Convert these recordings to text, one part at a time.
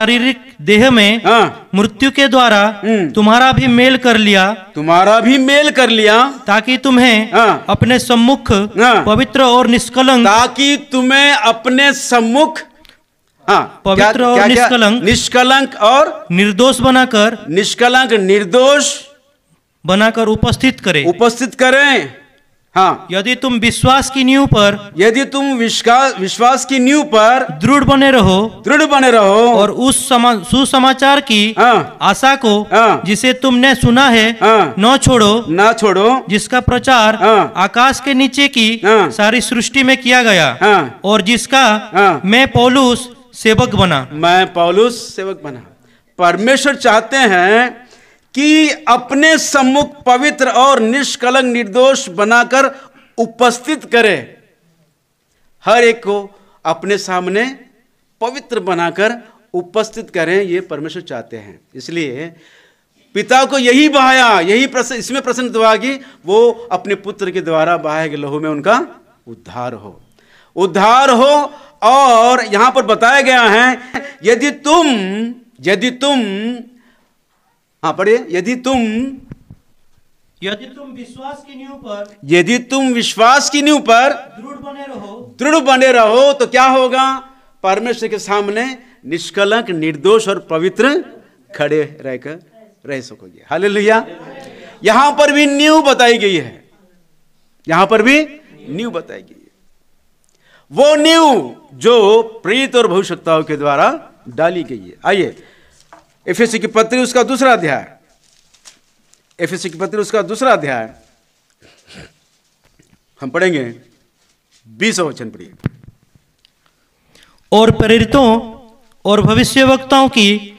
शारीरिक देह में मृत्यु के द्वारा तुम्हारा भी मेल कर लिया, ताकि तुम्हें अपने सम्मुख पवित्र और निष्कलंक, पवित्र और निष्कलंक और निर्दोष बनाकर उपस्थित करें। हाँ, यदि तुम विश्वास की नींव पर दृढ़ बने रहो और उस सुसमाचार की आशा को जिसे तुमने सुना है न छोड़ो, जिसका प्रचार आकाश के नीचे की सारी सृष्टि में किया गया और जिसका मैं पौलुस सेवक बना। परमेश्वर चाहते हैं कि अपने सम्मुख पवित्र और निष्कलंक निर्दोष बनाकर उपस्थित करे। हर एक को अपने सामने पवित्र बनाकर उपस्थित करें, ये परमेश्वर चाहते हैं। इसलिए पिता को यही बहाया, इसमें प्रसन्न हुआ कि वो अपने पुत्र के द्वारा बहाए गए लहू में उनका उद्धार हो। और यहां पर बताया गया है, यदि तुम पढ़िए, यदि तुम विश्वास की नींव पर दृढ़ बने रहो तो क्या होगा? परमेश्वर के सामने निष्कलंक, निर्दोष और पवित्र खड़े रह सकोगे। हालेलुया। यहां पर भी नींव बताई गई है, वो नींव जो प्रेरित और भविष्यवक्ताओं के द्वारा डाली गई है। आइए एफेसी की पत्री उसका दूसरा अध्याय हम पढ़ेंगे 20वां वचन। पढ़िए। और प्रेरितों और भविष्यवक्ताओं की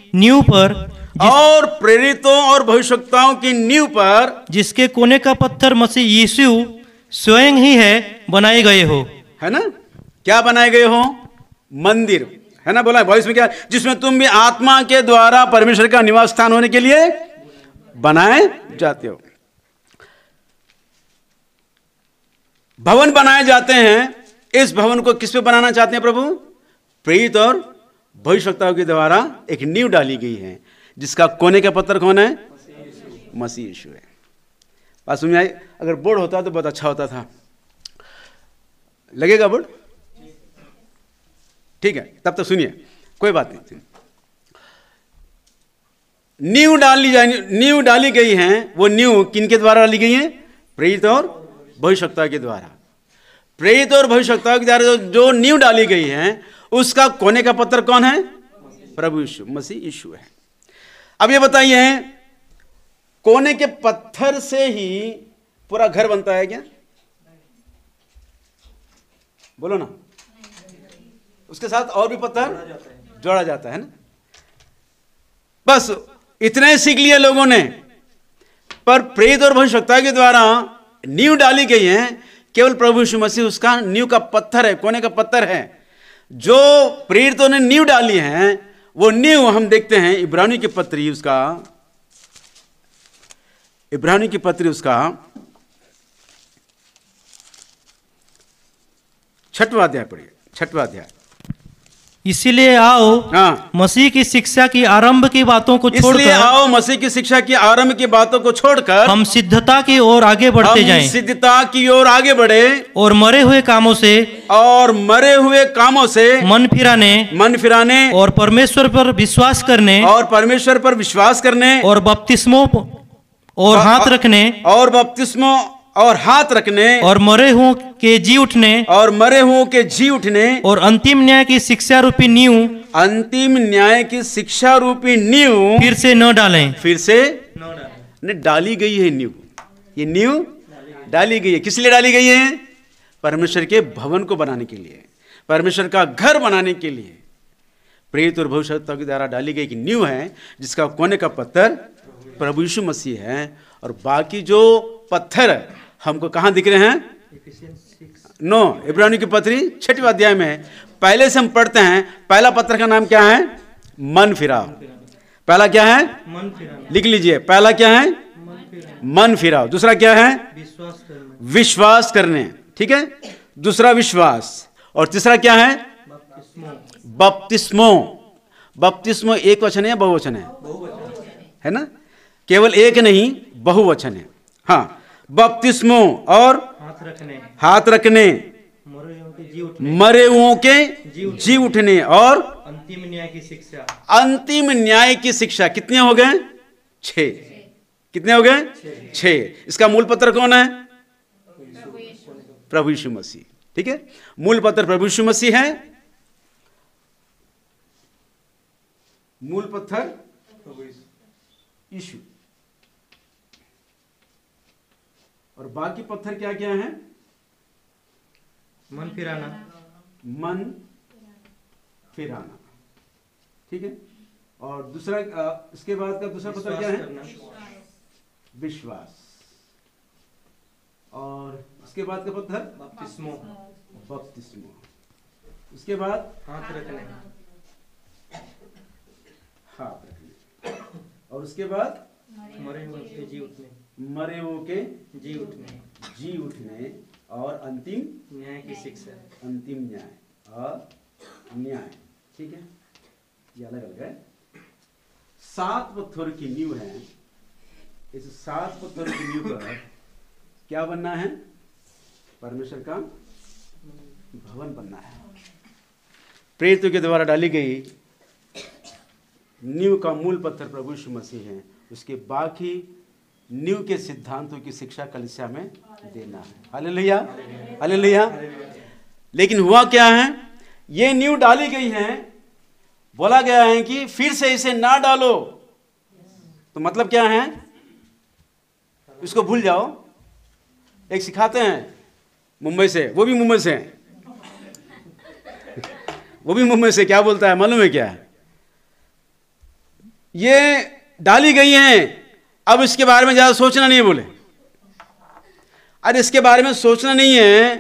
नींव पर जिसके कोने का पत्थर मसीह यीशु स्वयं ही है बनाए गए हो। है ना? क्या बनाए गए हो? मंदिर, है ना? बोला भविष्य में क्या? जिसमें तुम भी आत्मा के द्वारा परमेश्वर का निवास स्थान होने के लिए बनाए जाते हो। भवन बनाए जाते हैं। इस भवन को किस पे बनाना चाहते हैं प्रभु? प्रेरित और भविष्यवक्ताओं के द्वारा एक नींव डाली गई है, जिसका कोने का पत्थर कौन है? मसीह यीशु है। बात समझ आई? अगर बोर्ड होता तो बहुत अच्छा होता था। लगेगा बोर्ड? ठीक है, तब तक सुनिए, कोई बात नहीं। नींव डाली गई है। वो नींव किनके द्वारा डाली गई है? प्रेरित और भविष्यवक्ता के द्वारा। प्रेरित और भविष्यवक्ता के द्वारा जो नींव डाली गई है, उसका कोने का पत्थर कौन है? प्रभु यीशु मसीह यीशु है। अब ये बताइए, कोने के पत्थर से ही पूरा घर बनता है क्या? बोलो ना। उसके साथ और भी पत्थर जोड़ा जाता है ना। बस इतने ही सीख लिए लोगों ने। पर प्रेरित और भविष्यवक्ता के द्वारा नींव डाली गई है, केवल प्रभु यीशु मसीह उसका नींव का पत्थर है, कोने का पत्थर है। जो प्रेरितों ने नींव डाली है, वो नींव हम देखते हैं इब्रानी की पत्री उसका 6वां अध्याय पढ़िए। 6वां अध्याय। इसीलिए आओ मसीह की शिक्षा की आरंभ की बातों को छोड़कर हम सिद्धता की ओर आगे बढ़ते जाएं। और मरे हुए कामों से मन फिराने और परमेश्वर पर विश्वास करने और बपतिस्मों और हाथ रखने और मरे हुओं के जी उठने और अंतिम न्याय की शिक्षा रूपी नींव फिर से न डालें। डाली गई है नींव। ये नींव डाली गई है। किस लिए डाली गई है? परमेश्वर के भवन को बनाने के लिए, परमेश्वर का घर बनाने के लिए। प्रेरित और भविष्यवक्ता के द्वारा डाली गई नींव है, जिसका कोने का पत्थर प्रभु यीशु मसीह है। और बाकी जो पत्थर हमको कहां दिख रहे हैं? इब्रानी की पत्री 6वां अध्याय में पहले से हम पढ़ते हैं। पहला पत्थर का नाम क्या है? मन फिराओ। पहला क्या है? लिख लीजिए। पहला क्या है? मन फिराओ। दूसरा क्या है? विश्वास करने। ठीक है, दूसरा विश्वास। और तीसरा क्या है? बपतिस्मो। बपतिस्मो एक वचन है या बहुवचन है ना? केवल एक नहीं, बहुवचन है। हाँ, बपतिस्मो और हाथ रखने, मरे हुओं के जी उठने और अंतिम न्याय की शिक्षा। अंतिम न्याय की शिक्षा। कितने हो गए? 6। कितने हो गए? 6। इसका मूल पत्र कौन है? प्रभु यीशु मसीह। ठीक है, मूल पत्र प्रभु यीशु मसीह है। मूल पत्थर यीशु, और बाकी पत्थर क्या क्या है? मन फिराना, मन फिराना। ठीक है, और दूसरा इसके बाद का दूसरा पत्थर क्या है? विश्वास। और इसके बाद का पत्थर बपतिस्मो। बपतिस्मो। उसके बाद हाथ रखने, हाथ रखने। और उसके बाद मरे हुए के जी उठने, मरे हुए के जी उठने और अंतिम न्याय की शिक्षा। अंतिम न्याय और न्याय। ठीक है, ये अलग अलग है। 7 पत्थर की नींव है। इस 7 पत्थर की नींव पर क्या बनना है? परमेश्वर का भवन बनना है। प्रेरितों के द्वारा डाली गई नींव का मूल पत्थर प्रभु यीशु मसीह है। उसके बाकी नींव के सिद्धांतों की शिक्षा कलीसिया में देना है। Hallelujah, hallelujah. लेकिन हुआ क्या है? ये नींव डाली गई है, बोला गया है कि फिर से इसे ना डालो। तो मतलब क्या है? इसको भूल जाओ। एक सिखाते हैं मुंबई से, वो भी मुंबई से है, वो भी मुंबई से। क्या बोलता है मालूम है क्या? ये डाली गई हैं, अब इसके बारे में ज्यादा सोचना नहीं है। बोले अरे इसके बारे में सोचना नहीं है,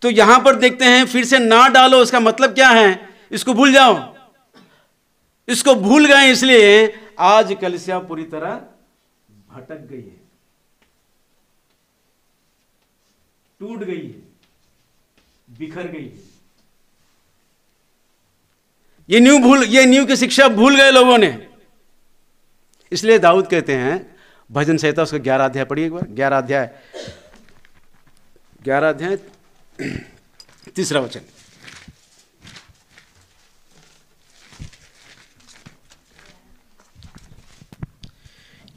तो यहां पर देखते हैं फिर से ना डालो। इसका मतलब क्या है? इसको भूल जाओ। इसको भूल गए, इसलिए आज कलीसिया पूरी तरह भटक गई है, टूट गई है, बिखर गई है। ये न्यू की शिक्षा भूल गए लोगों ने। इसलिए दाऊद कहते हैं, भजन संहिता उसका 11 अध्याय पढ़िए एक बार। 11 अध्याय 3 वचन।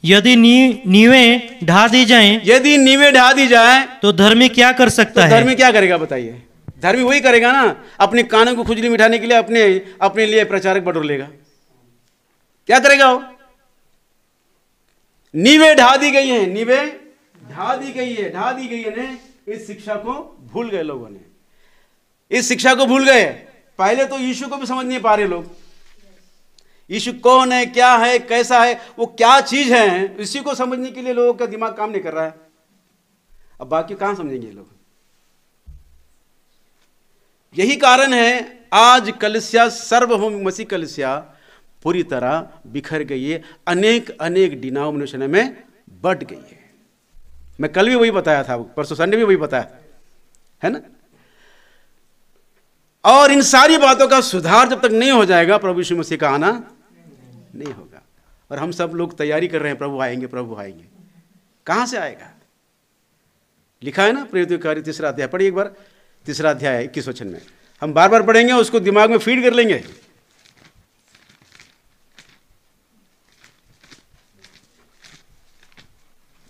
यदि नींवें ढा दी जाएं, तो धर्मी क्या कर सकता है? धर्मी क्या करेगा बताइए? धर्मी वही करेगा ना, अपने कानों को खुजली मिटाने के लिए अपने लिए प्रचारक बटोर लेगा। क्या करेगा वो? नींवें ढा दी गई हैं, नींवें ढा दी गई है। इस शिक्षा को भूल गए लोगों ने, इस शिक्षा को भूल गए। पहले तो यीशु को भी समझ नहीं पा रहे लोग। यीशु कौन है, क्या है, कैसा है, वो क्या चीज है, इसी को समझने के लिए लोगों का दिमाग काम नहीं कर रहा है। अब बाकी कहां समझेंगे लोग? यही कारण है आज कलीसिया, सार्वभौम मसीह कलीसिया पूरी तरह बिखर गई है, अनेक डिनोमिनेशन में बट गई है। मैं कल भी वही बताया था, परसों संडे भी वही बताया है ना। और इन सारी बातों का सुधार जब तक नहीं हो जाएगा, प्रभु यीशु मसीह का आना नहीं होगा। और हम सब लोग तैयारी कर रहे हैं, प्रभु आएंगे, प्रभु आएंगे। कहां से आएगा? लिखा है ना प्रेरितों के कार्य 3 अध्याय, पढ़िए एक बार। 3 अध्याय 21 वचन में हम बार बार पढ़ेंगे, उसको दिमाग में फीड कर लेंगे।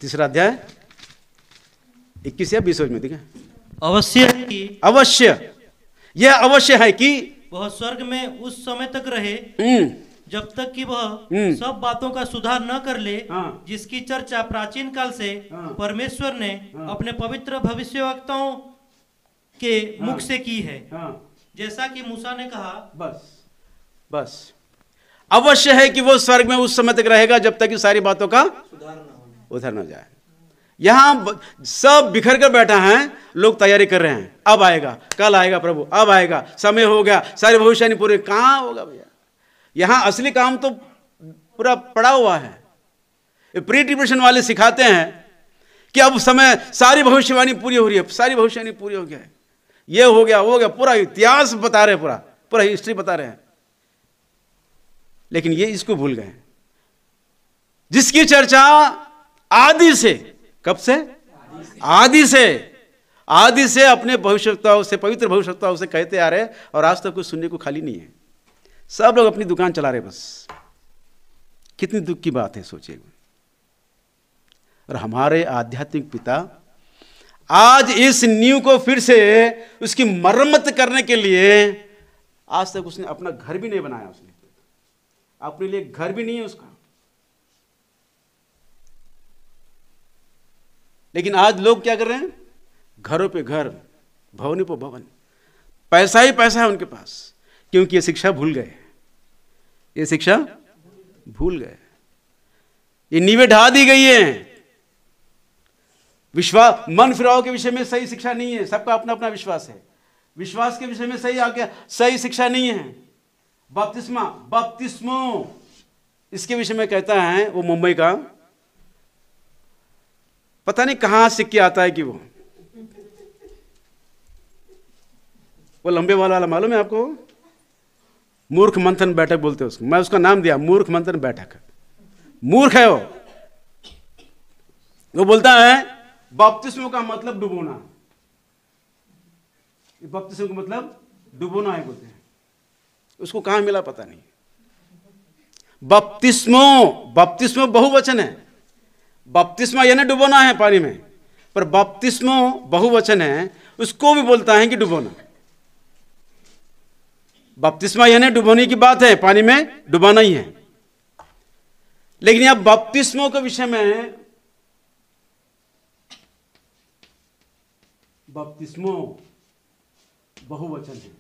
तीसरा अध्याय 21 या 20 में देखिए। अवश्य यह अवश्य है कि वह स्वर्ग में उस समय तक रहे जब तक कि वह सब बातों का सुधार न कर ले, जिसकी चर्चा प्राचीन काल से परमेश्वर ने अपने पवित्र भविष्यवक्ताओं के मुख से की है, जैसा कि मूसा ने कहा। बस अवश्य है कि वो स्वर्ग में उस समय तक रहेगा जब तक कि सारी बातों का उधर न जाए। यहां सब बिखर कर बैठा है, लोग तैयारी कर रहे हैं, अब आएगा, कल आएगा प्रभु, अब आएगा, समय हो गया, सारी भविष्यवाणी पूरी। कहां होगा भैया? यहां असली काम तो पूरा पड़ा हुआ है। प्री ट्रिब्यूलेशन वाले सिखाते हैं कि अब समय, सारी भविष्यवाणी पूरी हो रही है, सारी भविष्यवाणी पूरी हो गया है, ये हो गया, वो हो गया, पूरा इतिहास बता रहे हैं, पूरा हिस्ट्री बता रहे हैं। लेकिन ये इसको भूल गए, जिसकी चर्चा आदि से, कब से? आदि से अपने भविष्यवक्ताओं से, पवित्र भविष्यवक्ताओं से कहते आ रहे, और आज तक कुछ सुनने को खाली नहीं है। सब लोग अपनी दुकान चला रहे बस। कितनी दुख की बात है, सोचिए। और हमारे आध्यात्मिक पिता आज इस नींव को फिर से उसकी मरम्मत करने के लिए, आज तक उसने अपना घर भी नहीं बनाया, उसने अपने लिए घर भी नहीं है उसका। लेकिन आज लोग क्या कर रहे हैं? घरों पे घर, भवनों पे भवन, पैसा ही पैसा है उनके पास, क्योंकि ये शिक्षा भूल गए, ये शिक्षा भूल गए, ये नींवें ढा दी गई है। विश्वास, मन फिराव के विषय में सही शिक्षा नहीं है, सबका अपना अपना विश्वास है। विश्वास के विषय में सही शिक्षा नहीं है। बपतिस्मो इसके विषय में कहता है वो मुंबई का, पता नहीं कहां सीख के आता है कि वो लंबे वाला मालूम है आपको? मूर्ख मंथन बैठक बोलते हैं उसको। मैं उसका नाम दिया मूर्ख मंथन बैठक। मूर्ख है वो बोलता है बपतिस्मो का मतलब डुबोना, बपतिस्मो का मतलब डुबोना है बोलते हैं। उसको कहां मिला पता नहीं। बपतिस्मो बहुवचन है। बपतिस्मा यानी डुबोना है पानी में, पर बपतिस्मो बहुवचन है, उसको भी बोलता है कि डुबोना। बपतिस्मा यानी डुबोने की बात है, पानी में डुबाना ही है। लेकिन यहां बपतिस्मो के विषय में, बपतिस्मो बहुवचन है।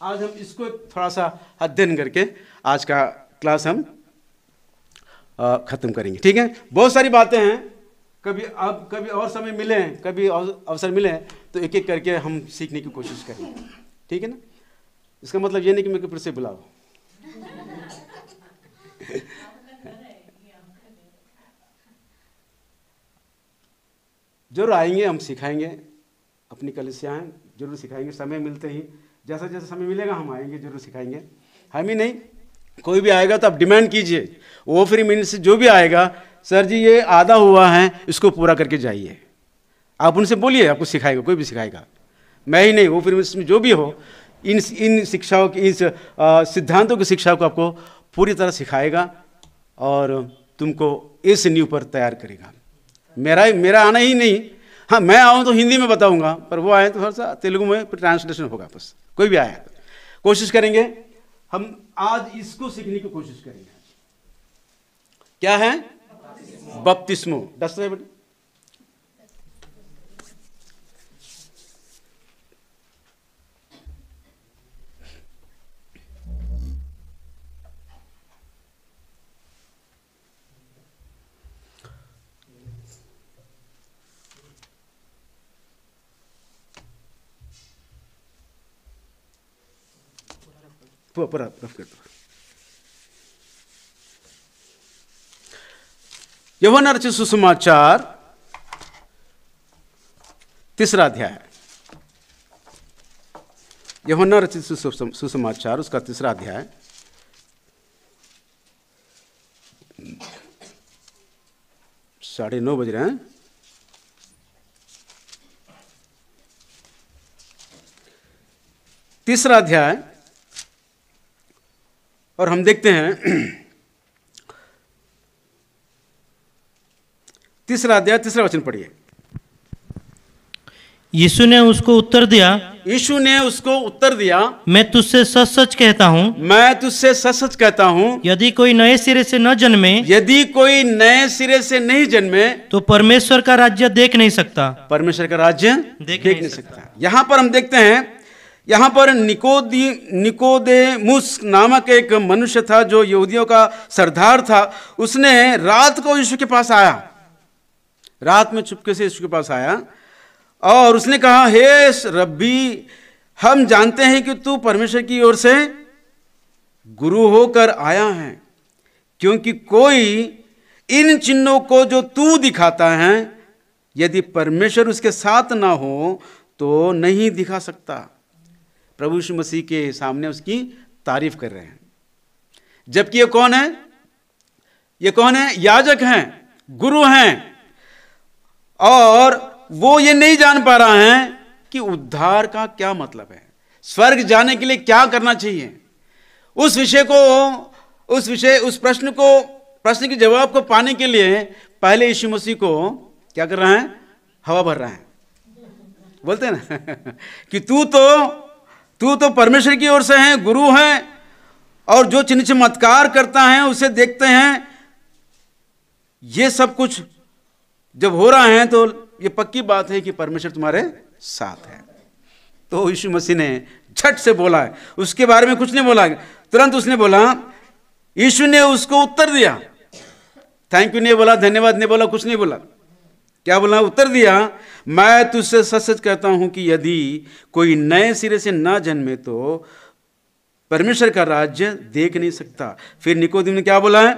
आज हम इसको थोड़ा सा अध्ययन करके आज का क्लास हम खत्म करेंगे, ठीक है? बहुत सारी बातें हैं, कभी और समय मिले, कभी अवसर मिले तो एक एक करके हम सीखने की कोशिश करेंगे, ठीक है ना? इसका मतलब ये नहीं कि मेरे को फिर से बुलाओ। जरूर आएंगे, हम सिखाएंगे, अपनी कलीसियाएं जरूर सिखाएंगे, समय मिलते ही, जैसा जैसा समय मिलेगा हम आएंगे, जरूर सिखाएंगे। हम ही नहीं, कोई भी आएगा तो आप डिमांड कीजिए, वो फ्री मिनट से जो भी आएगा, सर जी ये आधा हुआ है, इसको पूरा करके जाइए। आप उनसे बोलिए, आपको सिखाएगा, कोई भी सिखाएगा, मैं ही नहीं, वो फ्री मिनट में जो भी हो, इन शिक्षाओं की, इस सिद्धांतों की शिक्षा को आपको पूरी तरह सिखाएगा और तुमको इस नींव पर तैयार करेगा। मेरा आना ही नहीं, हाँ मैं आऊँ तो हिंदी में बताऊंगा, पर वो आए तो थोड़ा सा तेलुगु में ट्रांसलेशन होगा, बस कोई भी आया कोशिश करेंगे। हम आज इसको सीखने की कोशिश करेंगे। क्या है? बपतिस्मो। दस बेटे, पूरा रफ कर दो। यूहन्ना रचित सुसमाचार 3 अध्याय, यूहन्ना रचित सुसमाचार उसका 3 अध्याय, साढ़े 9 बज रहे हैं। तीसरा अध्याय, और हम देखते हैं 3 अध्याय 3 वचन पढ़िए। यीशु ने उसको उत्तर दिया, मैं तुझसे सच सच कहता हूँ, यदि कोई नए सिरे से न जन्मे, तो परमेश्वर का राज्य देख नहीं सकता। परमेश्वर का राज्य देख नहीं सकता। यहां पर हम देखते हैं, यहाँ पर निकोदेमुस नामक एक मनुष्य था जो यहूदियों का सरदार था। उसने रात को यीशु के पास आया, रात में चुपके से यीशु के पास आया और उसने कहा, हे रब्बी, हम जानते हैं कि तू परमेश्वर की ओर से गुरु होकर आया है, क्योंकि कोई इन चिन्हों को जो तू दिखाता है, यदि परमेश्वर उसके साथ ना हो तो नहीं दिखा सकता। प्रभु यीशु मसीह के सामने उसकी तारीफ कर रहे हैं। जबकि ये कौन है? ये कौन है? याजक हैं, गुरु हैं, और वो ये नहीं जान पा रहा है कि उद्धार का क्या मतलब है, स्वर्ग जाने के लिए क्या करना चाहिए। उस प्रश्न के जवाब को पाने के लिए पहले यीशु मसीह को क्या कर रहा है? हवा भर रहा है। बोलते हैं ना कि तू तो परमेश्वर की ओर से है, गुरु है, और जो चिन्ह चमत्कार करता है उसे देखते हैं। ये सब कुछ जब हो रहा है तो ये पक्की बात है कि परमेश्वर तुम्हारे साथ है। तो यीशु मसीह ने झट से बोला है, उसके बारे में कुछ नहीं बोला, तुरंत उसने बोला, यीशु ने उसको उत्तर दिया। थैंक यू नहीं बोला, धन्यवाद नहीं बोला, कुछ नहीं बोला। क्या बोला? उत्तर दिया, मैं तुझसे सच सच कहता हूं कि यदि कोई नए सिरे से ना जन्मे तो परमेश्वर का राज्य देख नहीं सकता। फिर निकोदेम ने क्या बोला है?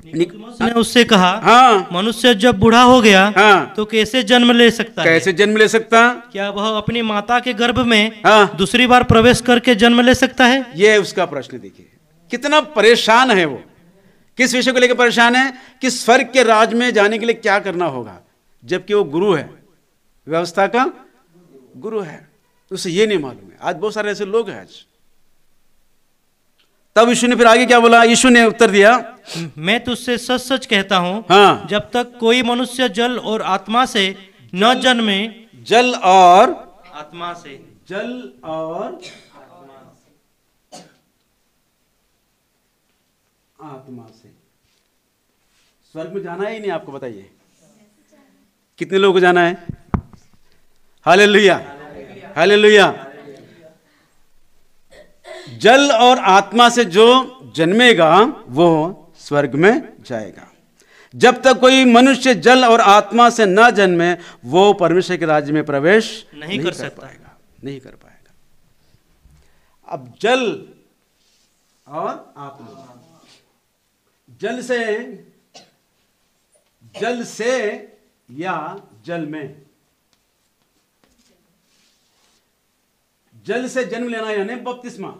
निकोदेमुस ने उससे कहा, हाँ, मनुष्य जब बूढ़ा हो गया, हाँ, तो कैसे जन्म ले सकता है? कैसे जन्म ले सकता? क्या वह अपनी माता के गर्भ में हाँ, दूसरी बार प्रवेश करके जन्म ले सकता है? ये उसका प्रश्न। देखिए कितना परेशान है वो। किस विषय को लेकर परेशान है? कि स्वर्ग के राज में जाने के लिए क्या करना होगा, जबकि वो गुरु है, व्यवस्था का गुरु है, तो उसे ये नहीं मालूम है। आज बहुत सारे ऐसे लोग हैं आज। तब यीशु ने फिर आगे क्या बोला? यीशु ने उत्तर दिया, मैं तुझसे सच सच कहता हूं, हाँ, जब तक कोई मनुष्य जल और आत्मा से न जन्मे, जल और आत्मा से, जल और आत्मा से स्वर्ग में जाना है ही नहीं। आपको बताइए कितने लोगों को जाना है? Hallelujah, hallelujah. जल और आत्मा से जो जन्मेगा वो स्वर्ग में जाएगा। जब तक कोई मनुष्य जल और आत्मा से न जन्मे वो परमेश्वर के राज्य में प्रवेश नहीं कर पाएगा, नहीं कर पाएगा। अब जल और आत्मा, जल से या जल में, जल से जन्म लेना यानी बपतिस्मा।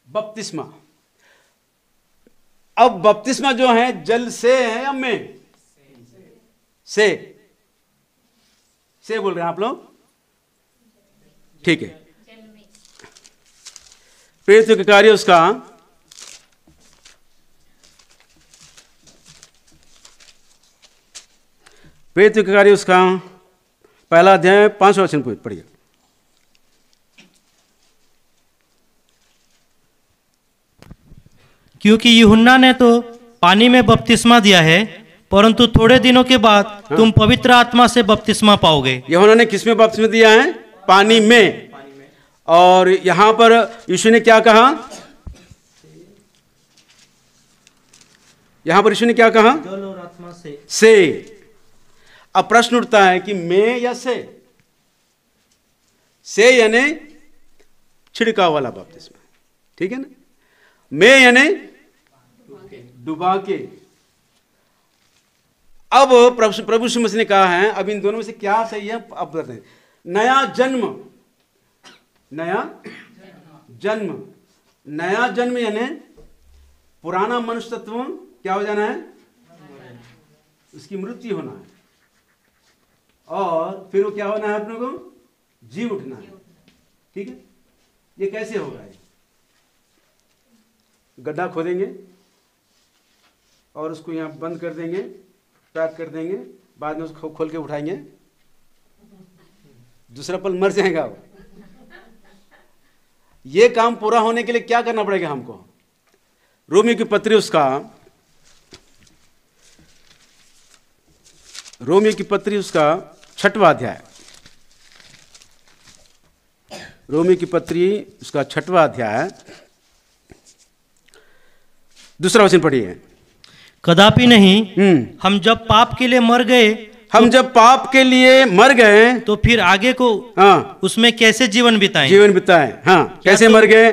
बपतिस्मा, अब बपतिस्मा जो है जल से है या में? से बोल रहे हैं आप लोग? ठीक है। प्रेरितों के कार्य उसका 1 अध्याय 5 वचन पढ़िए। क्योंकि यूहन्ना ने तो पानी में बपतिस्मा दिया है, परंतु थोड़े दिनों के बाद तुम पवित्र आत्मा से बपतिस्मा पाओगे। यूहन्ना ने किस में बपतिस्मा दिया है? पानी में। और यहां पर यीशु ने क्या कहा? यहां पर यीशु ने क्या कहा? जल और आत्मा से। अब प्रश्न उठता है कि में या से यानी छिड़काव वाला बपतिस्मा, ठीक है ना? में यानी डुबा के। अब प्रभु यीशु मसीह ने कहा है, अब इन दोनों में से क्या सही है? अब बताते हैं। नया जन्म यानी पुराना मनुष्य तत्व क्या हो जाना है? उसकी मृत्यु होना है, और फिर वो क्या होना है? अपने को जी उठना है, ठीक है? ये कैसे होगा? गड्ढा खोदेंगे और उसको यहां बंद कर देंगे, पैक कर देंगे, बाद में उसको खोल के उठाएंगे, दूसरा पल मर जाएगा वो। ये काम पूरा होने के लिए क्या करना पड़ेगा हमको? रोमियो की पत्री उसका 6वां अध्याय, रोमियो की पत्री उसका 6वां अध्याय 2 वचन पढ़िए। कदापि नहीं, हम जब पाप के लिए मर गए, तो फिर आगे को उसमें कैसे जीवन बिताएं? हाँ, कैसे मर गए?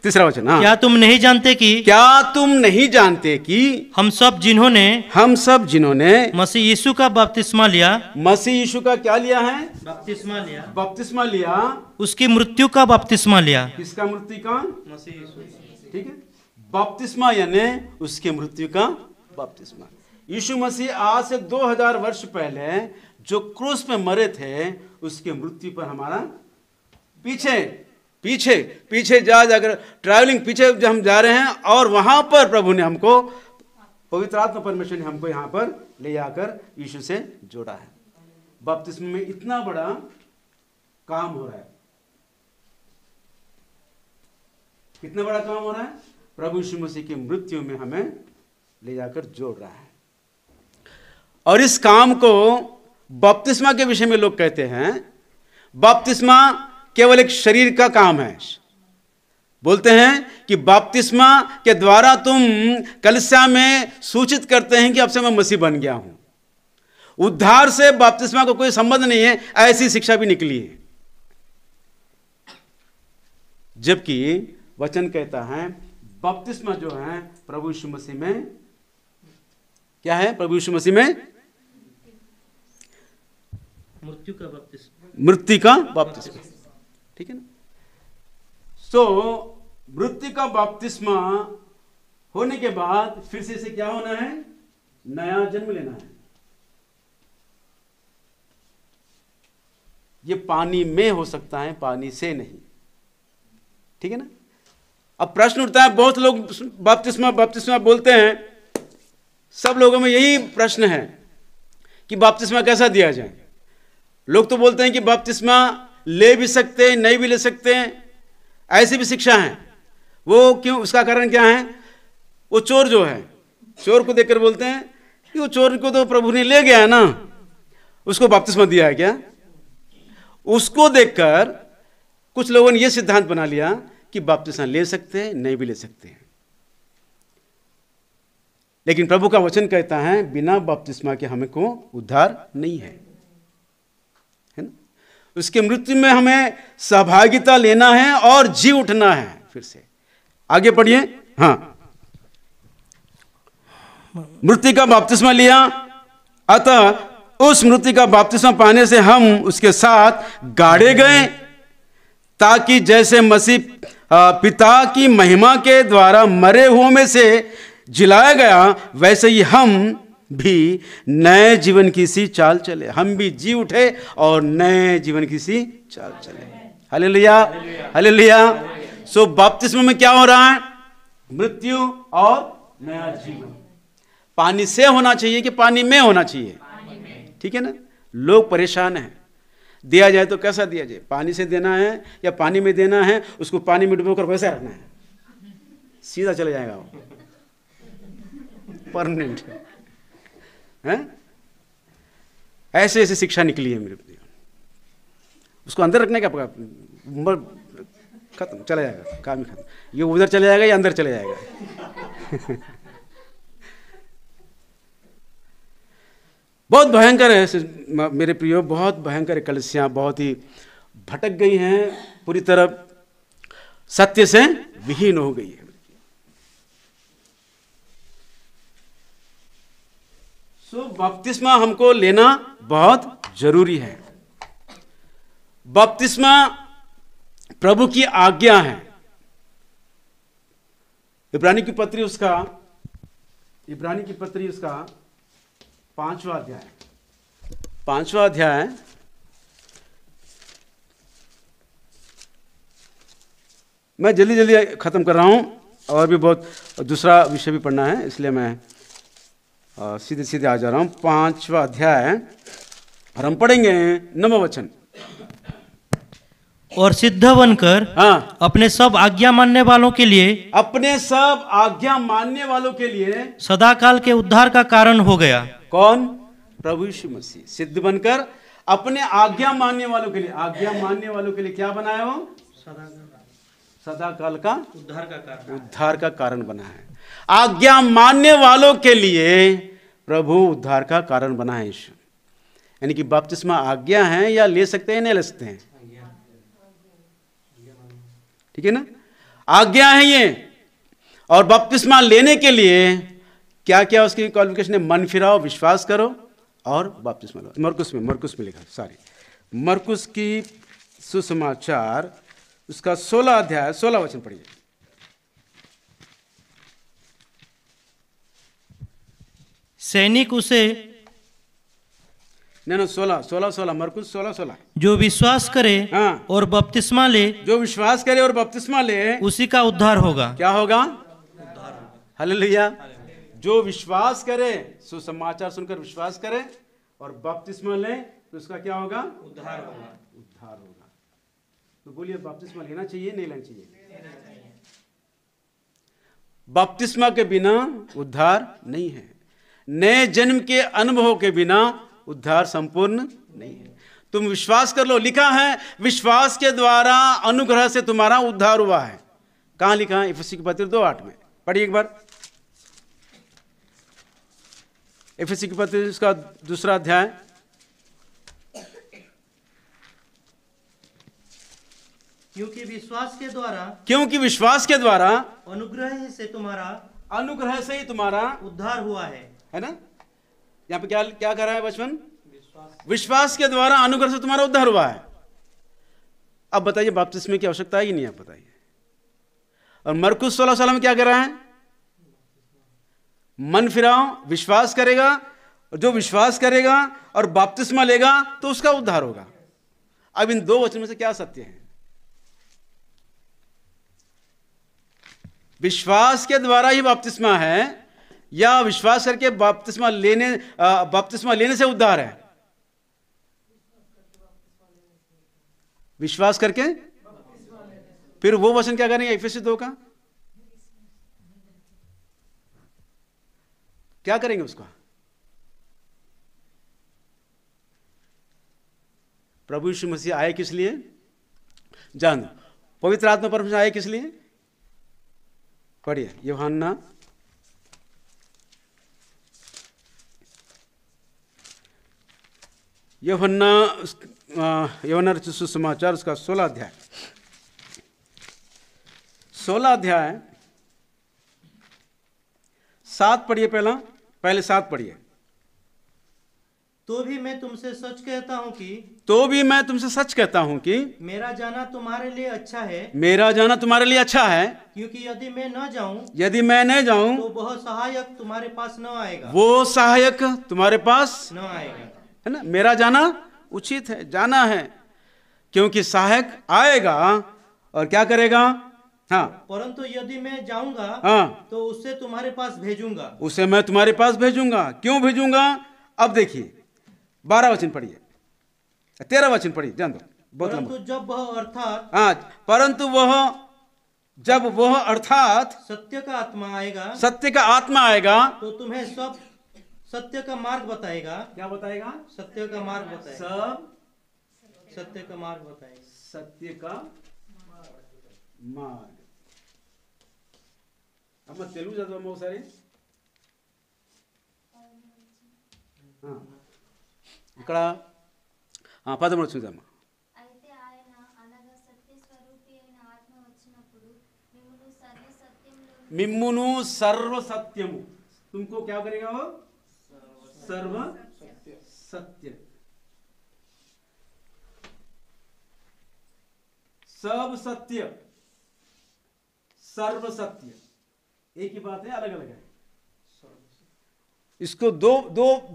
तीसरा वचन, हाँ। क्या तुम नहीं जानते कि हम सब जिन्होंने मसीह यीशु का बपतिस्मा लिया, मसीह यीशु का क्या लिया है? बपतिस्मा लिया, उसकी मृत्यु का बपतिस्मा लिया। किसका मृत्यु का? मसीह यीशु। ठीक है, बपतिस्मा यानी उसके मृत्यु का बपतिस्मा। यीशु मसीह आज से 2000 वर्ष पहले जो क्रूस पे मरे थे, उसके मृत्यु पर हमारा पीछे जाकर ट्रैवलिंग पीछे जब हम जा रहे हैं, और वहां पर प्रभु ने हमको, पवित्र आत्मा परमेश्वर ने हमको यहां पर ले आकर यीशु से जोड़ा है। बपतिस्मा में इतना बड़ा काम हो रहा है। कितना बड़ा काम हो रहा है? प्रभु यीशु मसीह की मृत्यु में हमें ले जाकर जोड़ रहा है। और इस काम को बपतिस्मा के विषय में लोग कहते हैं, बपतिस्मा केवल एक शरीर का काम है। बोलते हैं कि बपतिस्मा के द्वारा तुम कलीसिया में सूचित करते हैं कि अब से मैं मसीह बन गया हूं। उद्धार से बपतिस्मा को कोई संबंध नहीं है, ऐसी शिक्षा भी निकली है। जबकि वचन कहता है बपतिस्मा जो है प्रभु यीशु मसीह में क्या है? प्रभु यीशु मसीह में मृत्यु का बपतिस्मा। ठीक है ना? सो मृत्यु का बपतिस्मा होने के बाद फिर से इसे क्या होना है? नया जन्म लेना है। ये पानी में हो सकता है, पानी से नहीं। ठीक है ना? अब प्रश्न उठता है, बहुत लोग बपतिस्मा बोलते हैं। सब लोगों में यही प्रश्न है कि बपतिस्मा कैसा दिया जाए। लोग तो बोलते हैं कि बपतिस्मा ले भी सकते हैं, नहीं भी ले सकते हैं, ऐसी भी शिक्षा है। वो क्यों? उसका कारण क्या है? वो चोर जो है, चोर को देखकर बोलते हैं कि वो चोर को तो प्रभु ने ले गया है ना, उसको बपतिस्मा दिया है क्या? उसको देखकर कुछ लोगों ने यह सिद्धांत बना लिया कि बपतिस्मा ले सकते हैं, नहीं भी ले सकते हैं। लेकिन प्रभु का वचन कहता है बिना बपतिस्मा के हमें को उद्धार नहीं है ना? उसके मृत्यु में हमें सहभागिता लेना है और जी उठना है। फिर से आगे पढ़िए। हाँ, मृत्यु का बपतिस्मा लिया, अतः उस मृत्यु का बपतिस्मा पाने से हम उसके साथ गाड़े गए, ताकि जैसे मसीह पिता की महिमा के द्वारा मरे हुओं में से जिलाया गया, वैसे ही हम भी नए जीवन की सी चाल चले। हम भी जी उठे और नए जीवन की सी चाल चले। Hallelujah, hallelujah. सो बपतिस्मा में क्या हो रहा है? मृत्यु और नया जीवन। पानी से होना चाहिए कि पानी में होना चाहिए? ठीक है ना? लोग परेशान हैं, दिया जाए तो कैसा दिया जाए? पानी से देना है या पानी में देना है? उसको पानी में डुबोकर वैसे रखना है, सीधा चले जाएगा वो, परमानेंट है। ऐसे ऐसे शिक्षा निकली है मेरे लिए। उसको अंदर रखने का खत्म, चला जाएगा, काम ही खत्म। ये उधर चले जाएगा या अंदर चले जाएगा। बहुत भयंकर है मेरे प्रियो, बहुत भयंकर है। कलीसियां बहुत ही भटक गई हैं, पूरी तरह सत्य से विहीन हो गई है। सो बपतिस्मा हमको लेना बहुत जरूरी है। बपतिस्मा प्रभु की आज्ञा है। इब्रानी की पत्री उसका 5वां अध्याय मैं जल्दी खत्म कर रहा हूं, और भी बहुत दूसरा विषय भी पढ़ना है, इसलिए मैं सीधे आ जा रहा हूं। 5वां अध्याय और हम पढ़ेंगे 9वां वचन। और सिद्ध बनकर अपने सब आज्ञा मानने वालों के लिए सदाकाल के उद्धार का कारण हो गया। कौन? प्रभु यीशु मसीह सिद्ध बनकर अपने आज्ञा मानने वालों के लिए, आज्ञा मानने वालों के लिए क्या बनाया? वो सदाकाल का उद्धार का कारण बना है। आज्ञा मानने वालों के लिए प्रभु उद्धार का कारण बना है यीशु। यानी कि बपतिस्मा आज्ञा है, या ले सकते हैं नहीं ले सकते हैं? ठीक है ना? आज्ञा है ये। और बपतिस्मा लेने के लिए क्या क्या उसकी क्वालिफिकेशन है? मन फिराओ, विश्वास करो और बपतिस्मा लो। मरकुस में लिखा, सॉरी, मरकुस की सुसमाचार उसका 16 अध्याय 16 वचन पढ़िए। सैनिक उसे, नहीं 16 मरकुस 16 जो विश्वास करे हाँ, और बपतिस्मा ले, जो विश्वास करे और बपतिस्मा ले उसी का उद्धार होगा। क्या होगा? हालेलुया। जो विश्वास करे, सुसमाचार सुनकर विश्वास करे और बपतिस्मा ले तो उसका क्या होगा? उद्धार होगा। तो बोलिए, बपतिस्मा लेना चाहिए नहीं लेना चाहिए? बपतिस्मा के बिना उद्धार नहीं है। नए जन्म के अनुभव के बिना उद्धार संपूर्ण नहीं है। तुम विश्वास कर लो, लिखा है विश्वास के द्वारा अनुग्रह से तुम्हारा उद्धार हुआ है। कहां लिखा है? इफिसी के पत्र 2:8 में पढ़िए एक बार। इफिसी के पत्र उसका 2 अध्याय, क्योंकि विश्वास के द्वारा अनुग्रह से ही तुम्हारा उद्धार हुआ है ना? यहां पे क्या क्या कर रहा है बचपन? विश्वास के द्वारा अनुग्रह से तुम्हारा उद्धार हुआ है। अब बताइए, बपतिस्मे की आवश्यकता है कि नहीं? आप बताइए। और मरकुस 16 में क्या कर रहा है? मन फिराओ, विश्वास करेगा, और जो विश्वास करेगा और बपतिस्मा लेगा तो उसका उद्धार होगा। अब इन 2 वचन में से क्या सत्य है? विश्वास के द्वारा ही बपतिस्मा है या विश्वास करके बपतिस्मा लेने से उद्धार है? विश्वास करके। फिर वो वचन क्या करेंगे? इफिसी 2 का क्या करेंगे? उसका प्रभु यीशु मसीह आए किस लिए? जान दो। पवित्र आत्मा परमेश्वर आए किस लिए? पढ़िए यूहन्ना सुसमाचार उसका 16 अध्याय 7 पढ़िए। पहले 7 पढ़िए। तो भी मैं तुमसे सच कहता हूं कि मेरा जाना तुम्हारे लिए अच्छा है। क्योंकि यदि मैं न जाऊं तो वह सहायक तुम्हारे पास न आएगा। है ना? मेरा जाना उचित है, जाना है, क्योंकि सहायक आएगा और क्या करेगा? हाँ, परंतु यदि मैं जाऊंगा तो उसे तुम्हारे पास भेजूंगा। क्यों भेजूंगा? अब देखिए 12 वचन पढ़िए, 13 वचन पढ़िए, जान दो। परंतु जब वह अर्थात सत्य का आत्मा आएगा तो तुम्हें सब सत्य का मार्ग बताएगा। क्या बताएगा? सत्य का मार्ग बताएगा। सब सत्य का मार्ग बताएगा। सत्य का मार्ग। अब मैं तेलुगु चदवा बहुत सारी ఇక్కడ 13 చూద్దామా. అయితే ఆయన అనగా సత్య స్వరూపి అయిన ఆత్మ వచ్చినప్పుడు మిమ్మును సర్వ సత్యము तुमको क्या करेगा? वो सर्व सत्य, सब सत्य, सर्व सत्य एक ही बात है, अलग अलग है। इसको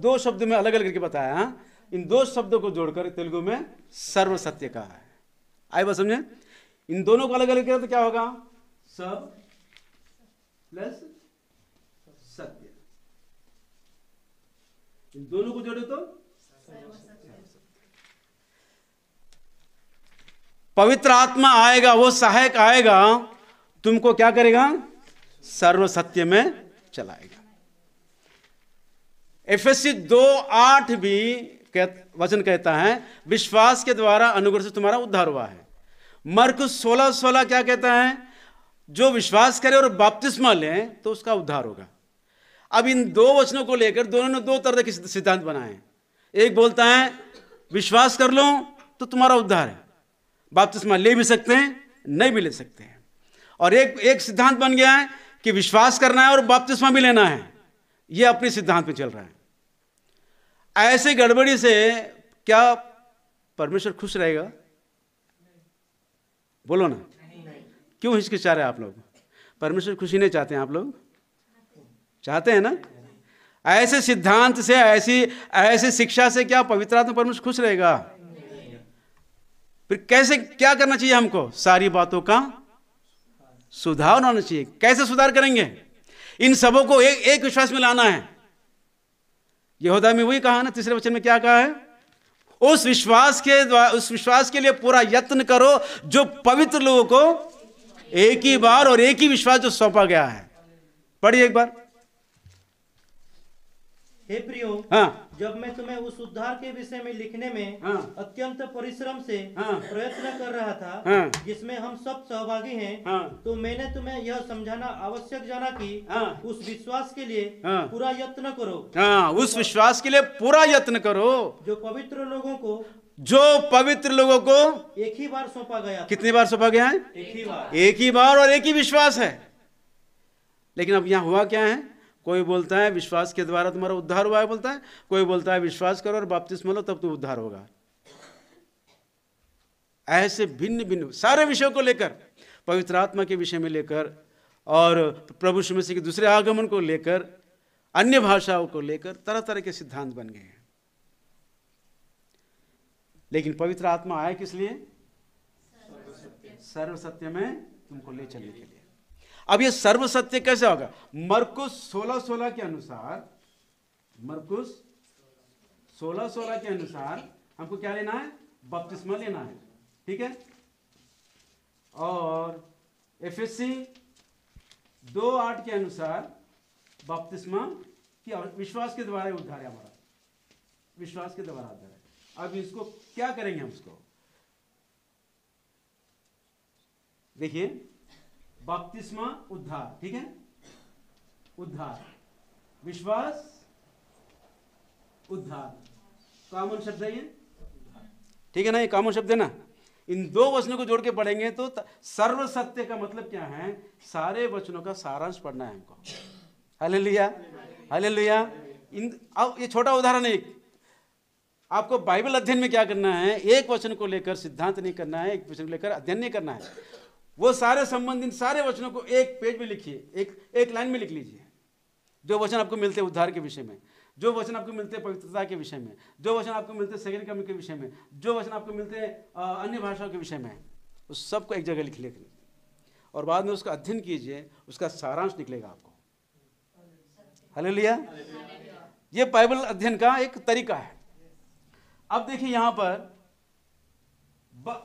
दो शब्द में अलग अलग करके बताया। इन 2 शब्दों को जोड़कर तेलुगु में सर्व सत्य कहा है। आए बात समझे? इन दोनों को अलग अलग किया तो क्या होगा? सब प्लस सत्य। इन दोनों को जोड़े तो पवित्र आत्मा आएगा, वो सहायक आएगा, तुमको क्या करेगा? सर्व सत्य में चलाएगा। एफएससी 2:8 भी वचन कहता है विश्वास के द्वारा अनुग्रह से तुम्हारा उद्धार हुआ है। मरकुस 16:16 क्या कहता है? जो विश्वास करे और बपतिस्मा ले तो उसका उद्धार होगा। अब इन 2 वचनों को लेकर दोनों ने 2 तरह के सिद्धांत बनाए। एक बोलता है विश्वास कर लो तो तुम्हारा उद्धार है, बपतिस्मा ले भी सकते हैं, नहीं भी ले सकते हैं। और एक सिद्धांत बन गया है कि विश्वास करना है और बपतिस्मा भी लेना है। यह अपने सिद्धांत पे चल रहा है। ऐसे गड़बड़ी से क्या परमेश्वर खुश रहेगा? बोलो ना, क्यों हिचकिचा रहे आप लोग? परमेश्वर खुशी नहीं चाहते हैं? आप लोग चाहते हैं ना? ऐसे सिद्धांत से, ऐसी शिक्षा से क्या पवित्र आत्मा परमेश्वर खुश रहेगा? फिर कैसे, क्या करना चाहिए हमको? सारी बातों का सुधार होना चाहिए। कैसे सुधार करेंगे? इन सबों को एक विश्वास में लाना है। यहूदा में वही कहा ना, तीसरे वचन में क्या कहा है? उस विश्वास के लिए पूरा यत्न करो जो पवित्र लोगों को एक ही बार और एक ही विश्वास जो सौंपा गया है। पढ़िए एक बार। हे प्रियो, हाँ, जब मैं तुम्हें उस उद्धार के विषय में लिखने में हाँ, अत्यंत परिश्रम से प्रयत्न कर रहा था, जिसमें हम सब सहभागी हैं, तो मैंने तुम्हें यह समझाना आवश्यक जाना कि उस विश्वास के लिए पूरा यत्न करो। उस विश्वास के लिए पूरा यत्न करो जो पवित्र लोगों को एक ही बार सौंपा गया। कितनी बार सौंपा गया है? एक ही बार और एक ही विश्वास है। लेकिन अब यहां हुआ क्या है? कोई बोलता है विश्वास के द्वारा तुम्हारा उद्धार हुआ है, बोलता है। कोई बोलता है विश्वास करो और बपतिस्मा लो तब तो उद्धार होगा। ऐसे भिन्न भिन्न सारे विषयों को लेकर, पवित्र आत्मा के विषय में लेकर, और प्रभु यीशु मसीह के दूसरे आगमन को लेकर, अन्य भाषाओं को लेकर तरह तरह के सिद्धांत बन गए हैं। लेकिन पवित्र आत्मा आया किस लिए? सर्व सत्य में तुमको ले चलने के लिए। अब ये सर्व सत्य कैसे होगा? मरकुस 16:16 के अनुसार, मरकुस 16:16 के अनुसार हमको क्या लेना है? बपतिस्मा लेना है। ठीक है। और एफएससी 2:8 के अनुसार बपतिस्मा की विश्वास के द्वारा उद्धार है हमारा, विश्वास के द्वारा उद्धार है। अब इसको क्या करेंगे हम? इसको देखिए, बपतिस्मा उद्धार, ठीक है, उद्धार, विश्वास, उद्धार, कॉमन शब्द है ये, ठीक है ना? ये कॉमन शब्द है ना? इन दो वचनों को जोड़ के पढ़ेंगे तो सर्व सत्य का मतलब क्या है? सारे वचनों का सारांश पढ़ना है हमको। Hallelujah, hallelujah. अब ये छोटा उदाहरण है। आपको बाइबल अध्ययन में क्या करना है? एक वचन को लेकर सिद्धांत नहीं करना है, एक वचन को लेकर अध्ययन नहीं करना है। वो सारे संबंध, इन सारे वचनों को एक पेज में लिखिए, एक लाइन में लिख लीजिए। जो वचन आपको मिलते हैं उद्धार के विषय में, जो वचन आपको मिलते हैं पवित्रता के विषय में, जो वचन आपको मिलते हैं सेकंड कमिंग के विषय में, जो वचन आपको मिलते हैं अन्य भाषाओं के विषय में, उस सबको एक जगह लिख लीजिए और बाद में उसका अध्ययन कीजिए, उसका सारांश निकलेगा आपको। हालेलुया। ये बाइबल अध्ययन का एक तरीका है। अब देखिए यहां पर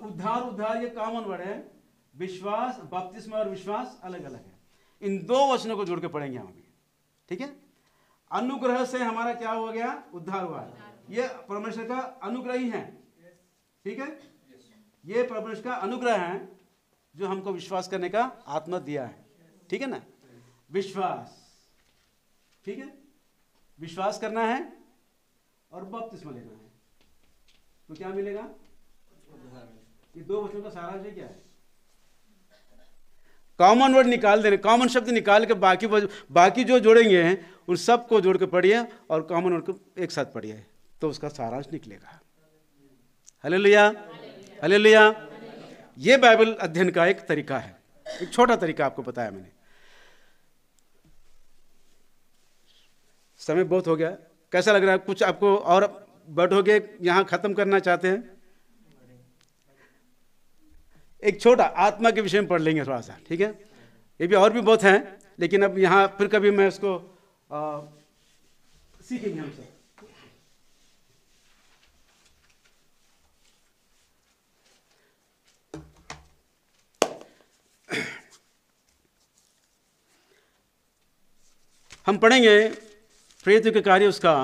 उद्धार ये कॉमन वर्ड है। विश्वास, बपतिस्मा और विश्वास अलग अलग है। इन दो वचनों को जोड़ के पढ़ेंगे हम अभी, ठीक है। अनुग्रह से हमारा क्या हो गया? उद्धार हुआ है। ये परमेश्वर का अनुग्रह ही है, ठीक है। ये परमेश्वर का अनुग्रह है जो हमको विश्वास करने का आत्मा दिया है, ठीक है ना। विश्वास, ठीक है, विश्वास करना है और बपतिस्मा लेना है तो क्या मिलेगा? ये दो वचनों का सारांश है क्या है? कॉमन वर्ड निकाल देने, कॉमन शब्द निकाल के बाकी जो जोड़ेंगे हैं उन सब को जोड़ के पढ़िए और कॉमन वर्ड को एक साथ पढ़िए तो उसका सारांश निकलेगा। Hallelujah, hallelujah. ये बाइबल अध्ययन का एक तरीका है, एक छोटा तरीका आपको बताया मैंने। समय बहुत हो गया, कैसा लग रहा है? कुछ आपको और बैठोगे यहां खत्म करना चाहते हैं? एक छोटा आत्मा के विषय में पढ़ लेंगे थोड़ा सा, ठीक है। ये भी और भी बहुत हैं लेकिन अब यहाँ फिर कभी मैं इसको सीखेंगे हम सब। हम पढ़ेंगे प्रेरितों के कार्य उसका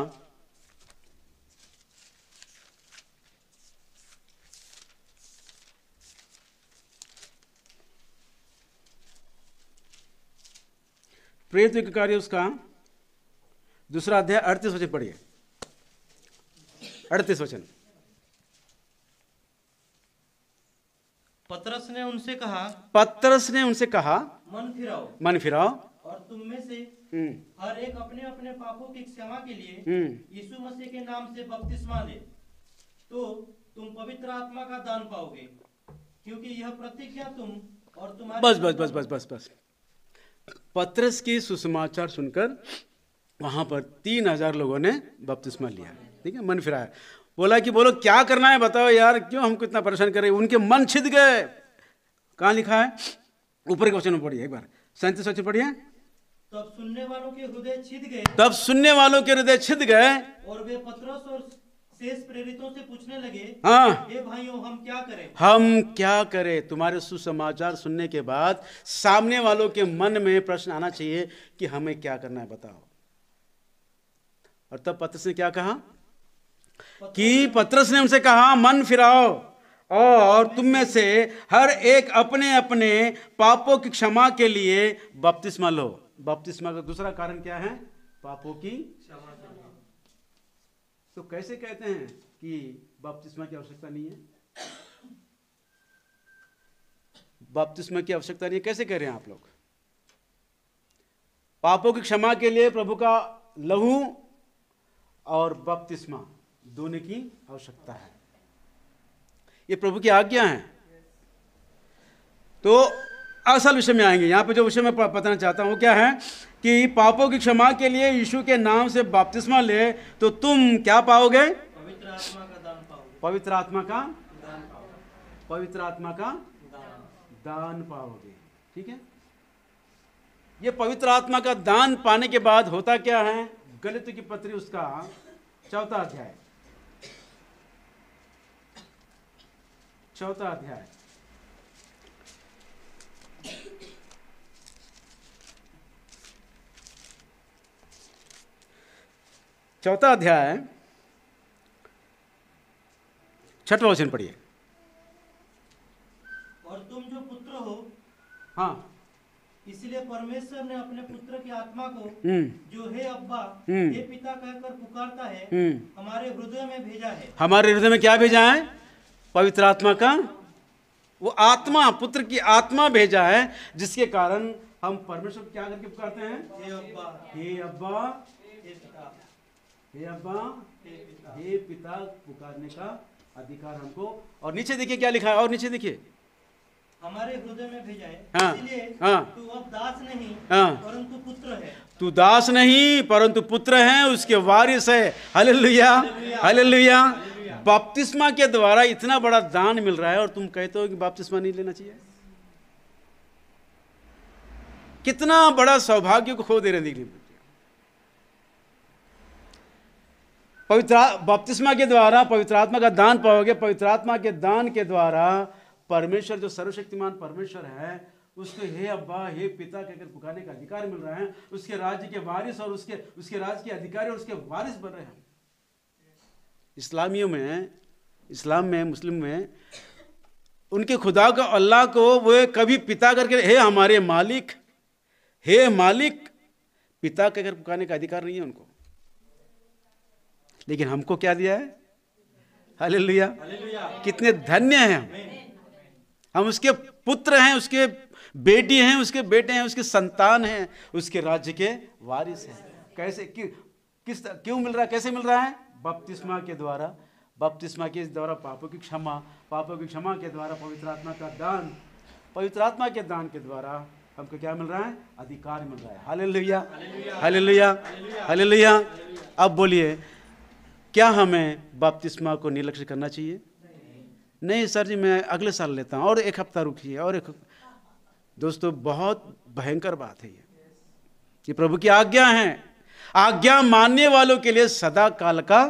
2 अध्याय 38 वचन पढ़िए। 38 वचन। पतरस ने उनसे कहा, पतरस ने उनसे कहा, मन फिराओ और तुम में से हर एक अपने अपने पापों की क्षमा के लिए यीशु मसीह के नाम से बपतिस्मा ले, तो तुम पवित्र आत्मा का दान पाओगे, क्योंकि यह प्रतिज्ञा तुम और तुम्हारे। बस बस बस बस बस बस। पतरस की सुसमाचार सुनकर वहां पर 3000 लोगों ने बपतिस्मा लिया। ठीक है, मन फिराया, बोला कि बोलो क्या करना है बताओ यार, क्यों हमको इतना परेशान कर रहे हैं। उनके मन छिद गए। कहाँ लिखा है? ऊपर के वचन में पढ़िए एक बार, 37 वचन पढ़िए। तब सुनने वालों के हृदय छिद गए, तब सुनने वालों के हृदय छिद गए और वे पतरस और शेष प्रेरितों से पूछने लगे, हाँ, हे भाइयों, हम क्या करें? हम क्या करें? तुम्हारे सुसमाचार सुनने के बाद सामने वालों के मन में प्रश्न आना चाहिए कि हमें क्या करना है बताओ। और तब पतरस ने क्या कहा कि पतरस ने उनसे कहा, मन फिराओ और तुम में से हर एक अपने अपने पापों की क्षमा के लिए बपतिस्मा लो। बपतिस्मा का दूसरा कारण क्या है? पापों की क्षमा। तो कैसे कहते हैं कि बपतिस्मा की आवश्यकता नहीं है? बपतिस्मा की आवश्यकता नहीं है, कैसे कह रहे हैं आप लोग? पापों की क्षमा के लिए प्रभु का लहू और बपतिस्मा दोनों की आवश्यकता है। ये प्रभु की आज्ञा है। तो असल विषय में आएंगे। यहां पे जो विषय मैं बताना चाहता हूं क्या है कि पापों की क्षमा के लिए यीशु के नाम से बपतिस्मा ले तो तुम क्या पाओगे? पवित्र आत्मा का दान पाओगे। पवित्र आत्मा का दान पाओगे। पवित्र आत्मा का दान पाओगे। ठीक है, ये पवित्र आत्मा का दान पाने के बाद होता क्या है? गलातियों की पत्री उसका 4वां अध्याय, 4वां अध्याय, चौथा अध्याय 6वां वचन पढ़िए। और तुम जो पुत्र हो, हाँ, इसलिए परमेश्वर ने अपने पुत्र की आत्मा को जो हे अब्बा, हे पिता कहकर पुकारता है, हमारे हृदय में भेजा है। हमारे हृदय में क्या भेजा है? पवित्र आत्मा का वो आत्मा, पुत्र की आत्मा भेजा है, जिसके कारण हम परमेश्वर क्या करके पुकारते हैं? हे अब्बा, हे अब्बा, हे पिता, हे अब्बा, हे पिता पुकारने का अधिकार हमको। और नीचे देखिए क्या लिखा है, और नीचे देखिए, हमारे हृदय में भेजा है। हाँ, इसलिए हाँ, तू अब दास नहीं, हाँ, परंतु पुत्र है। तू दास नहीं परंतु पुत्र है, उसके वारिस है। Hallelujah, hallelujah. बपतिस्मा के द्वारा इतना बड़ा दान मिल रहा है और तुम कहते हो कि बपतिस्मा नहीं लेना चाहिए। कितना बड़ा सौभाग्य को खो दे रहे हैं। पवित्र बपतिस्मा के द्वारा पवित्र आत्मा का दान पाओगे। पवित्र आत्मा के दान के द्वारा परमेश्वर जो सर्वशक्तिमान परमेश्वर है उसको हे अब्बा, हे पिता कहकर पुकारने का अधिकार मिल रहा है। उसके राज्य के वारिस और उसके राज्य के अधिकारी और उसके वारिस बन रहे हैं। इस्लामियों में, इस्लाम में, मुस्लिम में उनके खुदा को, अल्लाह को वो कभी पिता करके हे हमारे मालिक, हे मालिक पिता कहकर पुकारने का अधिकार नहीं है उनको। लेकिन हमको क्या दिया है? हालेलुया, कितने धन्य हैं हम उसके पुत्र हैं, उसके बेटी हैं, उसके बेटे हैं, उसके संतान हैं, उसके राज्य के वारिस हैं। कैसे, क्यों मिल रहा है? कैसे मिल रहा है? बपतिस्मा के द्वारा। बपतिस्मा के द्वारा पापों की क्षमा, पापों की क्षमा के द्वारा पवित्र आत्मा का दान, पवित्र आत्मा के दान के द्वारा हमको क्या मिल रहा है? अधिकार मिल रहा है। Hallelujah, hallelujah, hallelujah. अब बोलिए, क्या हमें बपतिस्मा को निर्लक्ष्य करना चाहिए? नहीं सर जी, मैं अगले साल लेता हूँ, और एक हफ्ता रुकिए, और एक। दोस्तों, बहुत भयंकर बात है ये प्रभु की आज्ञा है। आज्ञा मानने वालों के लिए सदा काल का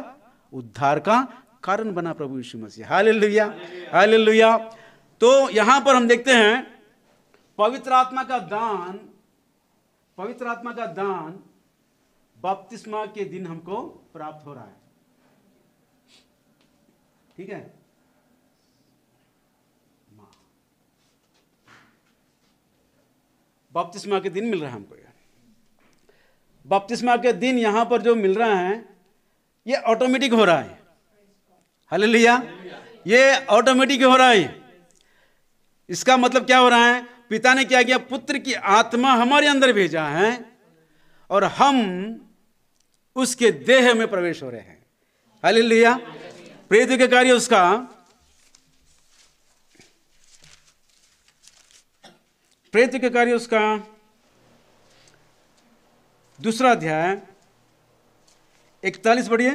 उद्धार का कारण बना प्रभु यीशु मसीह। Hallelujah, hallelujah. तो यहां पर हम देखते हैं पवित्र आत्मा का दान, पवित्र आत्मा का दान बपतिस्मा के दिन हमको प्राप्त हो रहा है। ठीक है, बपतिस्मा के दिन मिल रहा है हमको। बपतिस्मा के दिन यहां पर जो मिल रहा है ये ऑटोमेटिक हो रहा है। हालेलुया, ये ऑटोमेटिक हो रहा है। इसका मतलब क्या हो रहा है? पिता ने क्या किया? पुत्र की आत्मा हमारे अंदर भेजा है और हम उसके देह में प्रवेश हो रहे हैं। हालेलुया। प्रेरित के कार्य उसका प्रेरित के कार्य उसका 2 अध्याय 41 पढ़िए।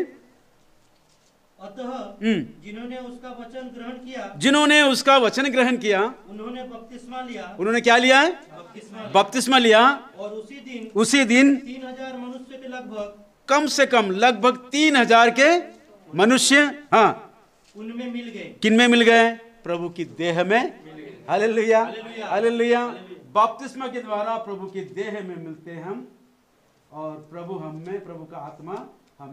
अतः जिन्होंने उसका वचन ग्रहण किया उन्होंने बपतिस्मा लिया। उन्होंने क्या लिया है? बपतिस्मा लिया। और उसी दिन 3000 मनुष्य के लगभग, कम से कम लगभग 3000 के मनुष्य, हाँ, उनमें मिल गए। किन में मिल गए? प्रभु की देह में। Hallelujah, hallelujah. बपतिस्मा के द्वारा प्रभु की देह में मिलते हैं हम, और प्रभु हम में, प्रभु का आत्मा हम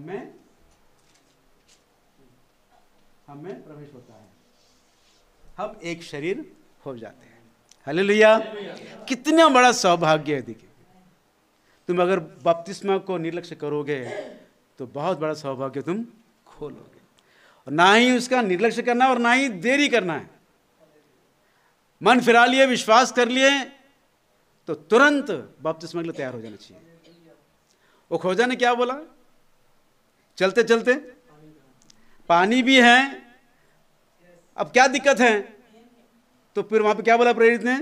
में प्रवेश होता है। हम एक शरीर हो जाते हैं। हालेलुया। कितना बड़ा सौभाग्य है। देखिए, तुम अगर बपतिस्मा को निर्लक्ष्य करोगे तो बहुत बड़ा सौभाग्य तुम खोलोगे। और ना ही उसका निर्लक्ष्य करना और ना ही देरी करना है। मन फिरा लिए, विश्वास कर लिए तो तुरंत बपतिस्मा के लिए तैयार हो जाना चाहिए। वो खोजा ने क्या बोला? चलते चलते पानी भी है, अब क्या दिक्कत है? तो फिर वहां पे क्या बोला प्रेरित ने?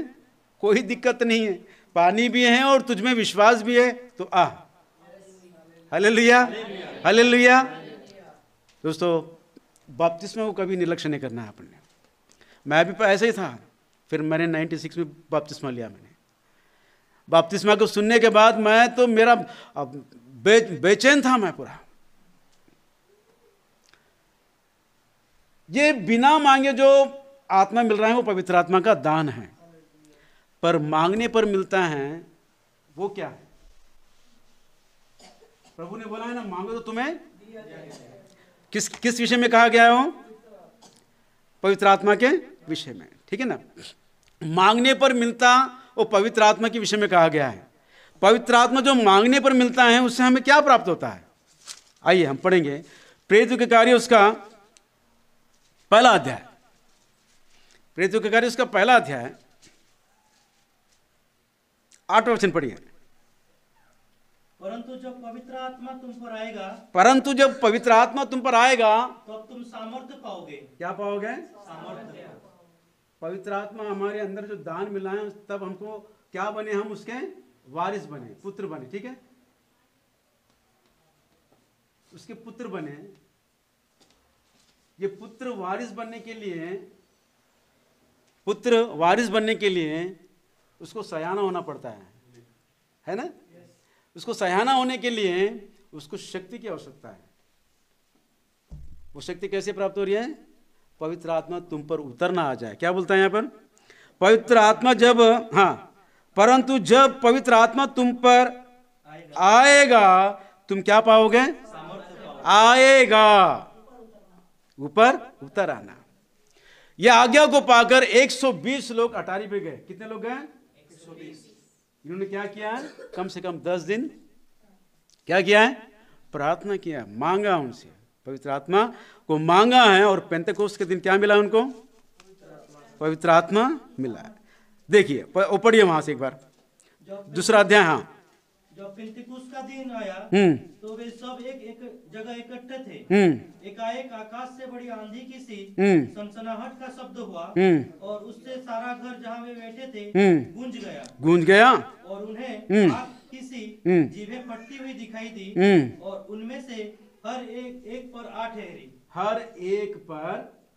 कोई दिक्कत नहीं है, पानी भी है और तुझमें विश्वास भी है, तो आ। Hallelujah, hallelujah. दोस्तों, बपतिस्मा को कभी निर्लक्ष्य नहीं करना है आपने। मैं भी ऐसे ही था, फिर मैंने 96 में बपतिस्मा लिया। मैंने बपतिस्मा को सुनने के बाद मैं तो मेरा बेचैन था मैं पूरा। ये बिना मांगे जो आत्मा मिल रहा है वो पवित्र आत्मा का दान है, पर मांगने पर मिलता है वो क्या है? प्रभु ने बोला है ना, मांगो तो तुम्हें किस विषय में कहा गया हो? पवित्र आत्मा के विषय में, ठीक है ना। मांगने पर मिलता वो पवित्र आत्मा के विषय में कहा गया है। पवित्र आत्मा जो मांगने पर मिलता है उससे हमें क्या प्राप्त होता है? आइए हम पढ़ेंगे प्रेरितों के कार्य उसका पहला अध्याय। प्रेरितों के कार्य उसका पहला अध्याय 8वां वचन पढ़िए। परंतु जब पवित्र आत्मा तुम पर आएगा तब तुम सामर्थ्य पाओगे। क्या पाओगे? सामर्थ्य। पवित्र आत्मा हमारे अंदर जो दान मिला है, तब हमको क्या बने? हम उसके वारिस बने, पुत्र बने, ठीक है। उसके पुत्र बने। ये पुत्र वारिस बनने के लिए उसको सयाना होना पड़ता है ना। उसको सयाना होने के लिए उसको शक्ति की आवश्यकता है। वो शक्ति कैसे प्राप्त हो रही है? पवित्र आत्मा तुम पर उतरना आ जाए। क्या बोलता है यहाँ पर? पवित्र आत्मा जब, हाँ, परंतु जब पवित्र आत्मा तुम पर आएगा तुम क्या पाओगे? आएगा, ऊपर उतर आना। यह आज्ञा को पाकर 120 लोग अटारी पे गए। कितने लोग गए? 120। इन्होंने क्या किया है? कम से कम 10 दिन क्या किया है? प्रार्थना किया, मांगा उनसे, पवित्र आत्मा को मांगा है। और पेंतेकोस्त के दिन क्या मिला उनको? पवित्र आत्मा मिला है। देखिए, पढ़िए वहां से एक बार, 2 अध्याय। हाँ, जब पेंतेकोस्त का दिन आया तो वे सब एक जगह इकट्ठे थे। एकाएक आकाश से बड़ी आंधी की सी सनसनाहट का शब्द हुआ और उससे सारा घर जहाँ वे बैठे थे गूंज गया और उन्हें आग की सी जीभें फटती हुई दिखाई दी और उनमें से हर एक पर 8 ठहरी। हर एक पर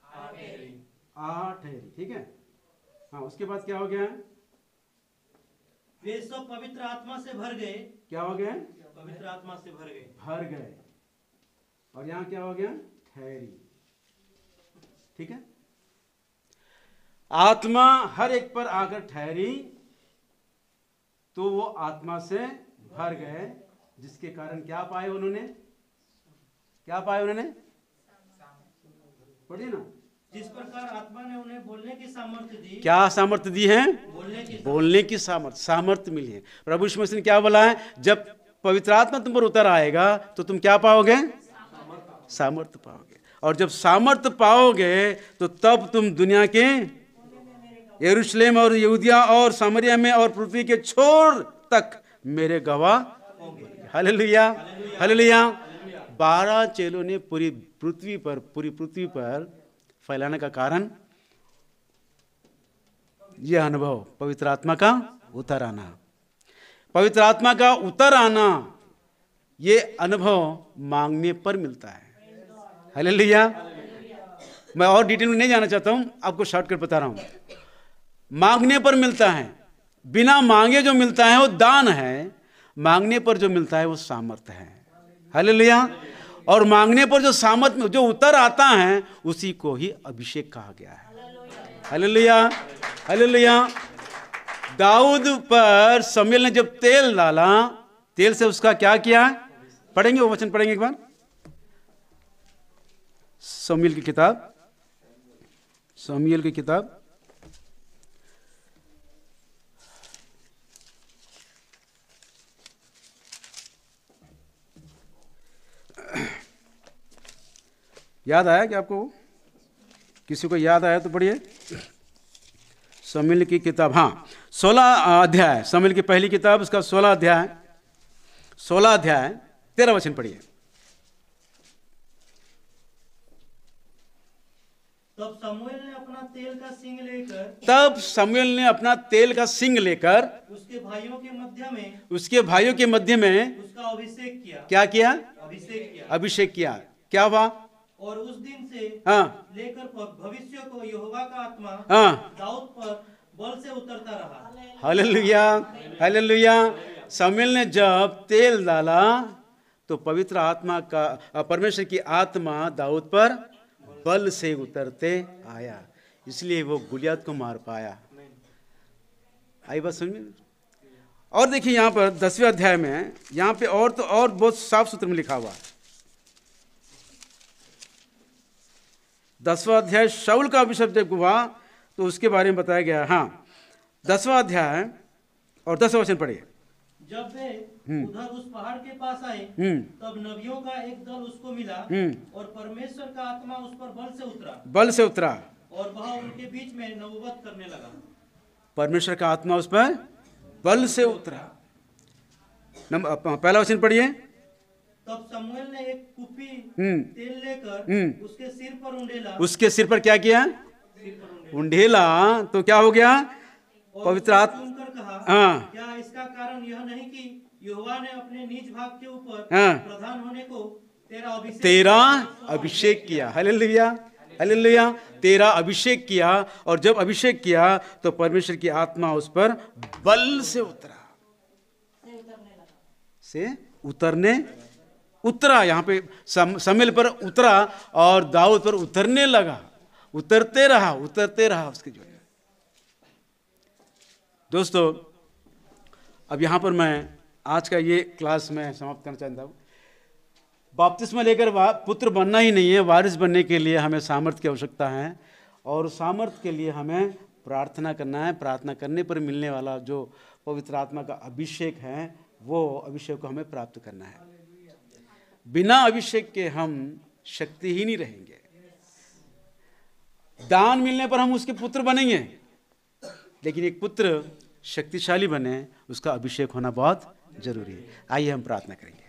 8 ठहरी, ठीक है। हाँ, उसके बाद क्या हो गया? वे सब पवित्र आत्मा से भर गए। क्या हो गए? पवित्र आत्मा से भर गए। और यहां क्या हो गया? ठहरी, ठीक है। आत्मा हर एक पर आकर ठहरी तो वो आत्मा से भर गए, जिसके कारण क्या पाए उन्होंने? क्या पाए उन्होंने? पढ़िए ना। जिस प्रकार आत्मा ने उन्हें बोलने की सामर्थ्य दी। क्या सामर्थ्य दी है? बोलने की सामर्थ्य मिली है। प्रभु यीशु मसीह ने क्या बोला है? जब पवित्र आत्मा तुम पर उतर आएगा तो तुम क्या पाओगे? सामर्थ्य पाओगे। और जब सामर्थ्य पाओगे तो तब तुम दुनिया के यरूशलेम और यहूदिया और सामरिया में और पृथ्वी के छोर तक मेरे गवाह होंगे। Hallelujah, hallelujah. 12 चेलों ने पूरी पृथ्वी पर फैलाने का कारण यह अनुभव, पवित्र आत्मा का उतर आना। पवित्र आत्मा का उतर आना ये अनुभव मांगने पर मिलता है। हालेलुया। मैं और डिटेल में नहीं जाना चाहता हूं, आपको शॉर्टकट बता रहा हूं। मांगने पर मिलता है, बिना मांगे जो मिलता है वो दान है, मांगने पर जो मिलता है वो सामर्थ्य है। हालेलुया। और मांगने पर जो सामर्थ्य जो उतर आता है उसी को ही अभिषेक कहा गया है। Hallelujah, hallelujah. दाऊद पर शमूएल ने जब तेल डाला, तेल से उसका क्या किया, पढ़ेंगे वो वचन, पढ़ेंगे एक बार, शमूएल की किताब, शमूएल की किताब याद आया कि आपको, किसी को याद आया तो पढ़िए। शमूएल की किताब, हाँ 16 अध्याय, शमूएल की पहली किताब उसका 16 अध्याय 13 वचन पढ़िए। तब शमूएल ने अपना तेल का सिंग लेकर उसके भाइयों के मध्य में उसका अभिषेक किया। क्या किया? अभिषेक किया। क्या हुआ? और उस दिन से लेकर भविष्य को यहोवा का आत्मा दाऊद पर बल से उतरता रहा। Hallelujah, hallelujah. शमूएल ने जब तेल डाला तो पवित्र आत्मा का, परमेश्वर की आत्मा दाऊद पर बल से उतरते आया, इसलिए वो गुलियात को मार पाया। आई बात समझ में? और देखिए यहाँ पर 10वें अध्याय में, यहाँ पे और तो और बहुत साफ सूत्र में लिखा हुआ। 10वां अध्याय शाऊल का अभिषेक जब हुआ तो उसके बारे में बताया गया। हाँ 10वां अध्याय और 10वां वचन पढ़िए। जब वे उधर उस पहाड़ के पास आए तब नबियों का एक दल उसको मिला और परमेश्वर का आत्मा उस पर बल से उतरा और वह उनके बीच में नबूवत करने लगा। परमेश्वर का आत्मा उस पर बल से उतरा। पहला वचन पढ़िए। तब शमूएल ने एक कुप्पी तेल लेकर उसके सिर पर उंडेला। उसके सिर पर क्या किया? उंडेला तो क्या हो गया? पवित्र आत्मा कहा, क्या इसका कारण यह नहीं कि यहोवा ने अपने निज भाग के ऊपर प्रधान होने को तेरा अभिषेक किया। Hallelujah, hallelujah. तेरा अभिषेक किया, और जब अभिषेक किया तो परमेश्वर की आत्मा उस पर बल से उतरा। यहाँ पे शमूएल पर उतरा और दाऊद पर उतरने लगा, उतरते रहा उसके जो। दोस्तों अब यहाँ पर मैं आज का ये क्लास में समाप्त करना चाहता हूँ। बपतिस्मा लेकर पुत्र बनना ही नहीं है, वारिस बनने के लिए हमें सामर्थ्य की आवश्यकता है, और सामर्थ्य के लिए हमें प्रार्थना करना है। प्रार्थना करने पर मिलने वाला जो पवित्र आत्मा का अभिषेक है, वो अभिषेक को हमें प्राप्त करना है। बिना अभिषेक के हम शक्तिहीन ही रहेंगे। दान मिलने पर हम उसके पुत्र बनेंगे, लेकिन एक पुत्र शक्तिशाली बने उसका अभिषेक होना बहुत जरूरी है। आइए हम प्रार्थना करेंगे।